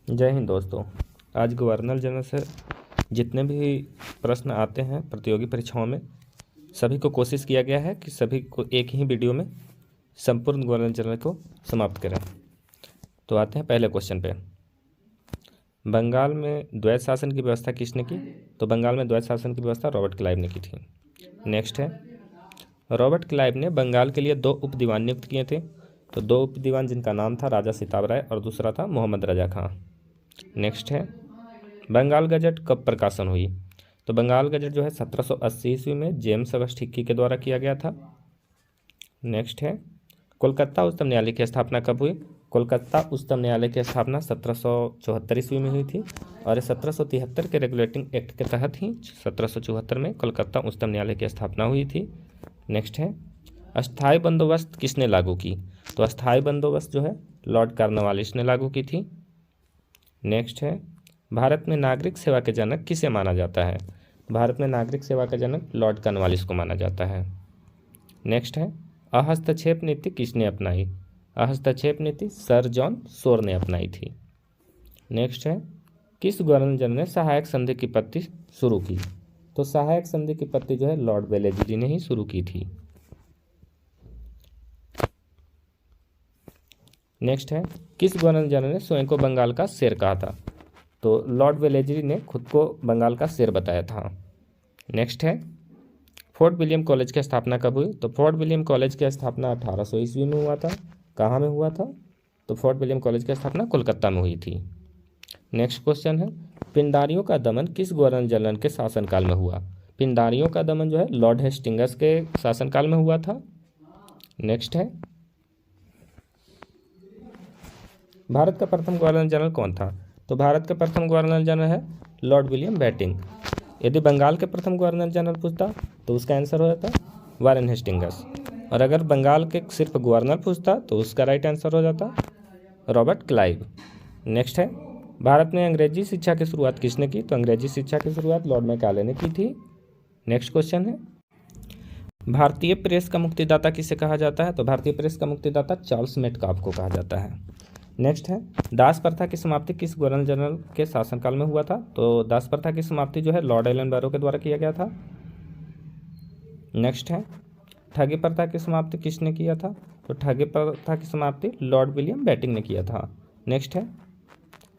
जय हिंद दोस्तों। आज गवर्नर जनरल से जितने भी प्रश्न आते हैं प्रतियोगी परीक्षाओं में, सभी को कोशिश किया गया है कि सभी को एक ही वीडियो में संपूर्ण गवर्नर जनरल को समाप्त करें। तो आते हैं पहले क्वेश्चन पे। बंगाल में द्वैध शासन की व्यवस्था किसने की? तो बंगाल में द्वैध शासन की व्यवस्था रॉबर्ट क्लाइव ने की थी। नेक्स्ट है, रॉबर्ट क्लाइव ने बंगाल के लिए 2 उप दीवान नियुक्त किए थे। तो 2 उप दीवान जिनका नाम था राजा सिताब राय और दूसरा था मोहम्मद रजा खां। नेक्स्ट है, बंगाल गजट कब प्रकाशन हुई? तो बंगाल गजट जो है 1780 ईस्वी में जेम्स अगस्ट हिक्की के द्वारा किया गया था। नेक्स्ट है, कोलकाता उच्चतम न्यायालय की स्थापना कब हुई? कोलकाता उच्चतम न्यायालय की स्थापना 1774 ईस्वी में हुई थी और 1773 के रेगुलेटिंग एक्ट के तहत ही 1774 में कोलकाता उच्चतम न्यायालय की स्थापना हुई थी। नेक्स्ट है, अस्थायी बंदोबस्त किसने लागू की? तो अस्थायी बंदोबस्त जो है लॉर्ड कॉर्नवालिस ने लागू की थी। नेक्स्ट है, भारत में नागरिक सेवा के जनक किसे माना जाता है? भारत में नागरिक सेवा का जनक लॉर्ड कॉर्नवालिस को माना जाता है। नेक्स्ट है, अहस्तक्षेप नीति किसने अपनाई? अहस्तक्षेप नीति सर जॉन शोर ने अपनाई थी। नेक्स्ट है, किस गवर्नर जनरल ने सहायक संधि की पत्ती शुरू की? तो सहायक संधि की पत्ती जो है लॉर्ड वेलेस्ली ने ही शुरू की थी। नेक्स्ट है, किस गवर्नर जनरल ने स्वयं को बंगाल का शेर कहा था? तो लॉर्ड वेलेस्ली ने खुद को बंगाल का शेर बताया था। नेक्स्ट है, फोर्ट विलियम कॉलेज की स्थापना कब हुई? तो फोर्ट विलियम कॉलेज की स्थापना 1800 ईस्वी में हुआ था। कहाँ में हुआ था? तो फोर्ट विलियम कॉलेज की स्थापना कोलकाता में हुई थी। नेक्स्ट क्वेश्चन है, पिंडारियों का दमन किस गवर्नर जनरल के शासनकाल में हुआ? पिंडारियों का दमन जो है लॉर्ड हेस्टिंग्स के शासनकाल में हुआ था। नेक्स्ट है, भारत का प्रथम गवर्नर जनरल कौन था? तो भारत का प्रथम गवर्नर जनरल है लॉर्ड विलियम बेटिंग। यदि बंगाल के प्रथम गवर्नर जनरल पूछता तो उसका आंसर हो जाता वारेन हेस्टिंग्स, और अगर बंगाल के सिर्फ गवर्नर पूछता तो उसका राइट आंसर हो जाता रॉबर्ट क्लाइव। नेक्स्ट है, भारत में अंग्रेजी शिक्षा की शुरुआत किसने की? तो अंग्रेजी शिक्षा की शुरुआत लॉर्ड मैकाले ने की थी। नेक्स्ट क्वेश्चन है, भारतीय प्रेस का मुक्तिदाता किसे कहा जाता है? तो भारतीय प्रेस का मुक्तिदाता चार्ल्स मेटकाफ को कहा जाता है। नेक्स्ट है, दास प्रथा की समाप्ति किस गवर्नर जनरल के शासनकाल में हुआ था? तो दास प्रथा की समाप्ति जो है लॉर्ड एलन बैरो के द्वारा किया गया था। नेक्स्ट है, ठगी प्रथा की समाप्ति किसने किया था? तो ठगी प्रथा की समाप्ति लॉर्ड विलियम बेटिंग ने किया था। नेक्स्ट है,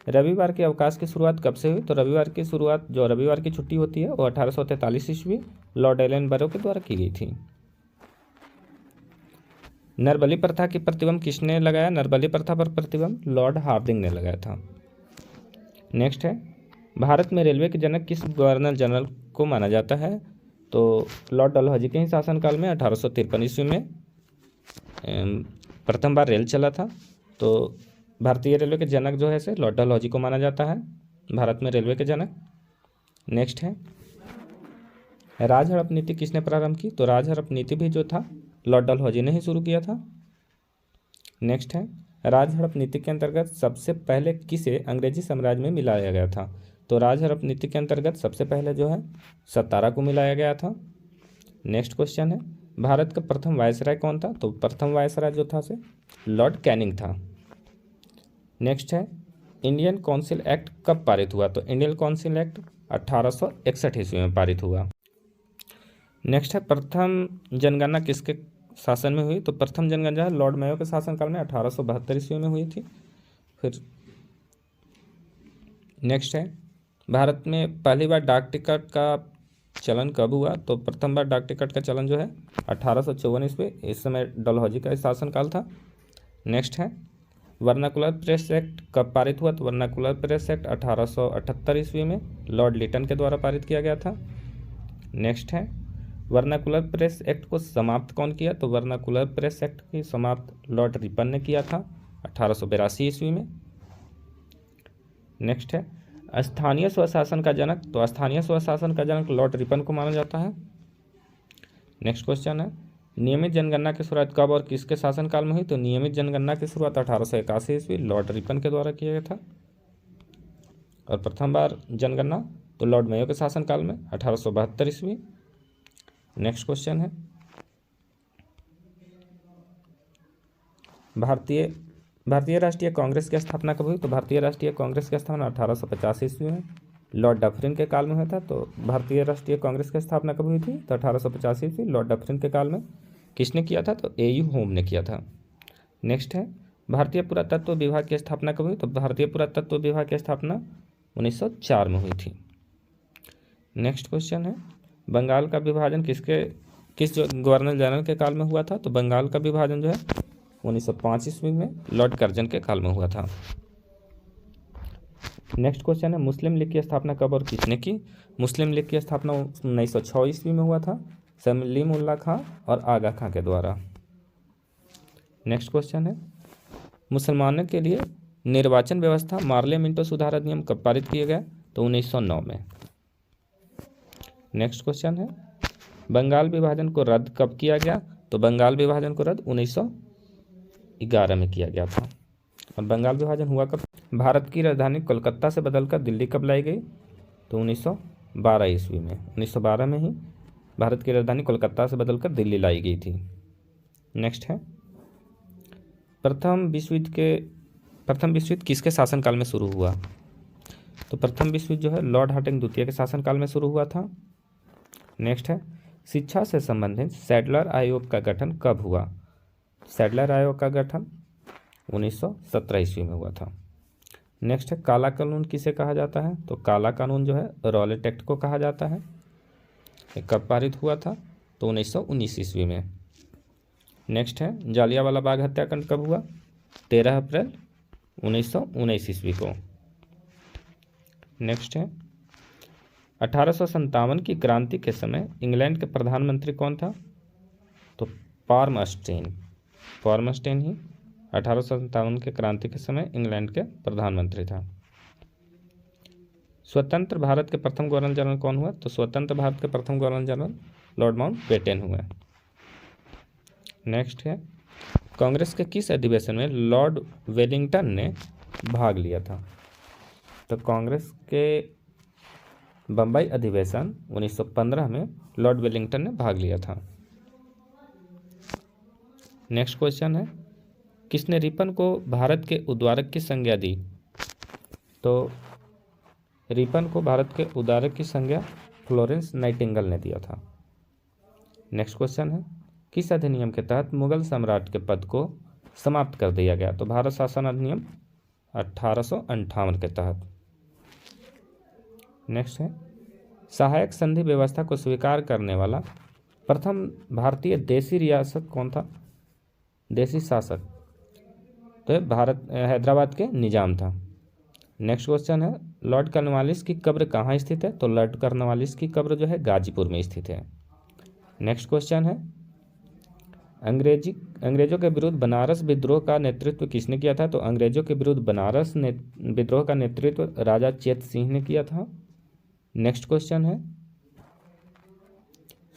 रविवार के अवकाश की शुरुआत कब से हुई? तो रविवार की शुरुआत जो रविवार की छुट्टी होती है वो 1843 ईस्वी लॉर्ड एलन बैरो के द्वारा की गई थी। नरबली प्रथा की प्रतिबंध किसने लगाया? नरबली प्रथा पर प्रतिबंध लॉर्ड हार्डिंग ने लगाया था। नेक्स्ट है, भारत में रेलवे के जनक किस गवर्नर जनरल को माना जाता है? तो लॉर्ड डलहौजी के ही शासनकाल में 1853 ईस्वी में प्रथम बार रेल चला था। तो भारतीय रेलवे के जनक जो है से लॉर्ड डलहौजी को माना जाता है भारत में रेलवे के जनक। नेक्स्ट है, राज हड़प नीति किसने प्रारंभ की? तो राज हड़प नीति भी जो था लॉर्ड डलहौजी ने ही शुरू किया था। नेक्स्ट है, राज हड़प नीति के अंतर्गत सबसे पहले किसे अंग्रेजी साम्राज्य में मिलाया गया था? तो राज हड़प नीति के अंतर्गत सबसे पहले जो है सतारा को मिलाया गया था। नेक्स्ट क्वेश्चन है, भारत का प्रथम वायसराय कौन था? तो प्रथम वायसराय जो था से लॉर्ड कैनिंग था। नेक्स्ट है, इंडियन काउंसिल एक्ट कब पारित हुआ? तो इंडियन काउंसिल एक्ट 1861 ईस्वी में पारित हुआ। नेक्स्ट है, प्रथम जनगणना किसके शासन में हुई? तो प्रथम जनगणना लॉर्ड मेयो के शासनकाल में 1872 ईस्वी में हुई थी। फिर नेक्स्ट है, भारत में पहली बार डाक टिकट का चलन कब हुआ? तो प्रथम बार डाक टिकट का चलन जो है 1854 ईस्वी, इस समय डलहौजी का शासनकाल था। नेक्स्ट है, वर्नाकुलर प्रेस एक्ट कब पारित हुआ? तो वर्नाकुलर प्रेस एक्ट 1878 ईस्वी में लॉर्ड लिटन के द्वारा पारित किया गया था। नेक्स्ट है, वर्नाकुलर प्रेस एक्ट को समाप्त कौन किया? तो वर्नाकुलर प्रेस एक्ट की समाप्त लॉर्ड रिपन ने किया था 1882 ईस्वी में। नेक्स्ट है, स्थानीय स्वशासन का जनक? तो स्थानीय स्वशासन का जनक लॉर्ड रिपन को माना जाता है। नेक्स्ट क्वेश्चन है, नियमित जनगणना की शुरुआत कब और किसके शासनकाल में हुई? तो नियमित जनगणना की शुरुआत 1881 ईस्वी लॉर्ड रिपन के द्वारा किया गया था। और प्रथम बार जनगणना तो लॉर्ड मेयो के शासनकाल में 1872 ईस्वी। नेक्स्ट क्वेश्चन है, भारतीय भारतीय राष्ट्रीय कांग्रेस की स्थापना कब हुई? तो भारतीय राष्ट्रीय कांग्रेस की स्थापना 1850 ईस्वी में लॉर्ड डफरिन के काल में हुआ था। तो भारतीय राष्ट्रीय कांग्रेस की स्थापना कब हुई थी? तो 1850 ईस्वी लॉर्ड डफरिन के काल में। किसने किया था? तो ए यू होम ने किया था। नेक्स्ट है, भारतीय पुरातत्व विभाग की स्थापना कब हुई? तो भारतीय पुरातत्व विभाग की स्थापना 1904 में हुई थी। नेक्स्ट क्वेश्चन है, बंगाल का विभाजन किस गवर्नर जनरल के काल में हुआ था? तो बंगाल का विभाजन जो है 1905 ईस्वी में लॉर्ड कर्जन के काल में हुआ था। नेक्स्ट क्वेश्चन है, मुस्लिम लीग की स्थापना कब और किसने की? मुस्लिम लीग की स्थापना 1906 ईस्वी में हुआ था सलीमुल्लाह खां और आगा खां के द्वारा। नेक्स्ट क्वेश्चन है, मुसलमानों के लिए निर्वाचन व्यवस्था मार्ले मिंटो सुधार अधिनियम कब पारित किया गया? तो 1909 में। नेक्स्ट क्वेश्चन है, बंगाल विभाजन को रद्द कब किया गया? तो बंगाल विभाजन को रद्द 1911 में किया गया था। और बंगाल विभाजन हुआ कब? भारत की राजधानी कोलकाता से बदलकर दिल्ली कब लाई गई? तो 1912 ईस्वी में। 1912 में ही भारत की राजधानी कोलकाता से बदलकर दिल्ली लाई गई थी। नेक्स्ट है, प्रथम विश्व युद्ध किसके शासनकाल में शुरू हुआ? तो प्रथम विश्व युद्ध जो है लॉर्ड हार्डिंग द्वितीय के शासनकाल में शुरू हुआ था। नेक्स्ट है, शिक्षा से संबंधित सैडलर आयोग का गठन कब हुआ? सैडलर आयोग का गठन 1917 ईस्वी में हुआ था। नेक्स्ट है, काला कानून किसे कहा जाता है? तो काला कानून जो है रॉलेट एक्ट को कहा जाता है। ये कब पारित हुआ था? तो 1919 ईस्वी में। नेक्स्ट है, जालियांवाला बाग हत्याकांड कब हुआ? 13 अप्रैल 1919 ईस्वी को। नेक्स्ट है, 1857 की क्रांति के समय इंग्लैंड के प्रधानमंत्री कौन था? तो पॉर्मस्टेन ही 1857 के क्रांति के समय इंग्लैंड के प्रधानमंत्री था। स्वतंत्र भारत के प्रथम गवर्नर जनरल कौन हुआ? तो स्वतंत्र भारत के प्रथम गवर्नर जनरल लॉर्ड माउंटबेटन हुए। नेक्स्ट है, कांग्रेस के किस अधिवेशन में लॉर्ड वेलिंगटन ने भाग लिया था? तो कांग्रेस के बम्बई अधिवेशन 1915 में लॉर्ड वेलिंगटन ने भाग लिया था। नेक्स्ट क्वेश्चन है, किसने रिपन को भारत के उद्वारक की संज्ञा दी? तो रिपन को भारत के उद्वारक की संज्ञा फ्लोरेंस नाइटिंगेल ने दिया था। नेक्स्ट क्वेश्चन है, किस अधिनियम के तहत मुगल सम्राट के पद को समाप्त कर दिया गया? तो भारत शासन अधिनियम 1858 के तहत। नेक्स्ट है, सहायक संधि व्यवस्था को स्वीकार करने वाला प्रथम भारतीय देशी रियासत कौन था? देशी शासक तो हैदराबाद के निजाम था। नेक्स्ट क्वेश्चन है, लॉर्ड कॉर्नवालिस की कब्र कहाँ स्थित है? तो लॉर्ड कॉर्नवालिस की कब्र जो है गाजीपुर में स्थित है। नेक्स्ट क्वेश्चन है, अंग्रेजों के विरुद्ध बनारस विद्रोह का नेतृत्व किसने किया था? तो अंग्रेजों के विरुद्ध बनारस विद्रोह का नेतृत्व राजा चेत सिंह ने किया था। नेक्स्ट क्वेश्चन है,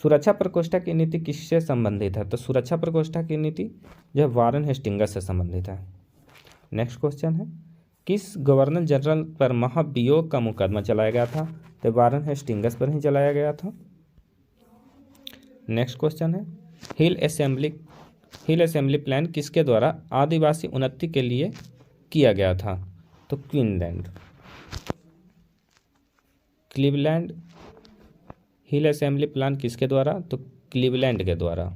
सुरक्षा प्रकोष्ठ की नीति किससे संबंधित है? तो सुरक्षा प्रकोष्ठ की नीति जो वारेन हेस्टिंग्स से संबंधित है। नेक्स्ट क्वेश्चन है, किस गवर्नर जनरल पर महाभियोग का मुकदमा चलाया गया था? तो वारेन हेस्टिंग्स पर ही चलाया गया था। नेक्स्ट क्वेश्चन है, हिल असेंबली प्लान किसके द्वारा आदिवासी उन्नति के लिए किया गया था? तो क्लीवलैंड हिल असेंबली प्लान किसके द्वारा? तो क्लीवलैंड के द्वारा।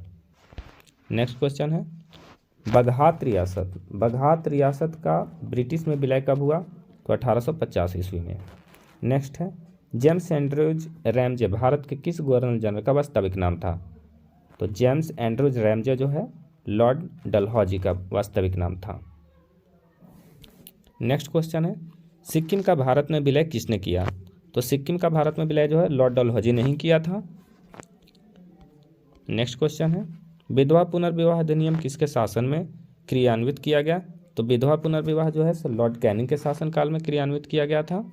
नेक्स्ट क्वेश्चन है, बगहात रियासत का ब्रिटिश में विलय कब हुआ? तो 1850 ईस्वी में। नेक्स्ट है, जेम्स एंड्रयूज रैमजे भारत के किस गवर्नर जनरल का वास्तविक नाम था? तो जेम्स एंड्रयूज रैमजे जो है लॉर्ड डलहौजी का वास्तविक नाम था। नेक्स्ट क्वेश्चन है, सिक्किम का भारत में विलय किसने किया? तो सिक्किम का भारत में विलय जो है लॉर्ड डलहौजी ने ही किया था। नेक्स्ट क्वेश्चन है, विधवा पुनर्विवाह अधिनियम किसके शासन में क्रियान्वित किया गया? तो विधवा पुनर्विवाह जो है लॉर्ड कैनिंग के शासनकाल में क्रियान्वित किया गया था।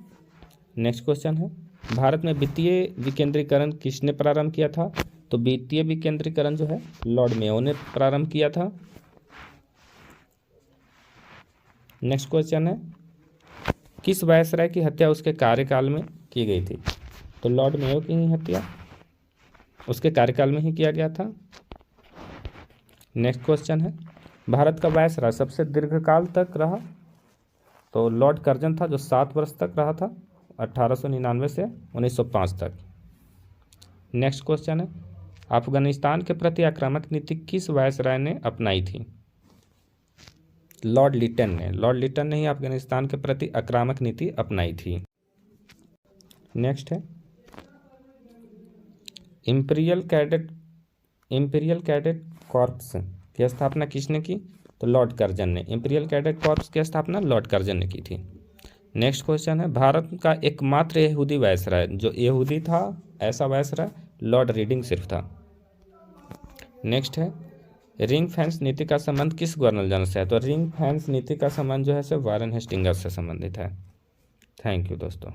नेक्स्ट क्वेश्चन है, भारत में वित्तीय विकेंद्रीकरण किसने प्रारंभ किया था? तो वित्तीय विकेंद्रीकरण जो है लॉर्ड मेयो ने प्रारंभ किया था। नेक्स्ट क्वेश्चन है, किस वायसराय की हत्या उसके कार्यकाल में की गई थी? तो लॉर्ड मेयो की ही हत्या उसके कार्यकाल में ही किया गया था। नेक्स्ट क्वेश्चन है, भारत का वायसराय सबसे दीर्घकाल तक रहा, तो लॉर्ड कर्जन था जो 7 वर्ष तक रहा था, 1899 से 1905 तक। नेक्स्ट क्वेश्चन है, अफगानिस्तान के प्रति आक्रामक नीति किस वायसराय ने अपनाई थी? लॉर्ड लिटन ने ही अफगानिस्तान के प्रति आक्रामक नीति अपनाई थी। नेक्स्ट है, इंपीरियल कैडेट कॉर्प्स की स्थापना किसने की? तो लॉर्ड कर्जन ने। इंपीरियल कैडेट कॉर्प्स की स्थापना लॉर्ड कर्जन ने की थी। नेक्स्ट क्वेश्चन है, भारत का एकमात्र यहूदी वायसराय जो यहूदी था, ऐसा वायसराय लॉर्ड रीडिंग सिर्फ था। नेक्स्ट है, रिंग फेंस नीति का संबंध किस गवर्नर जनरल से है? तो रिंग फेंस नीति का संबंध जो है सो वारेन हेस्टिंग्स से संबंधित है। थैंक यू दोस्तों।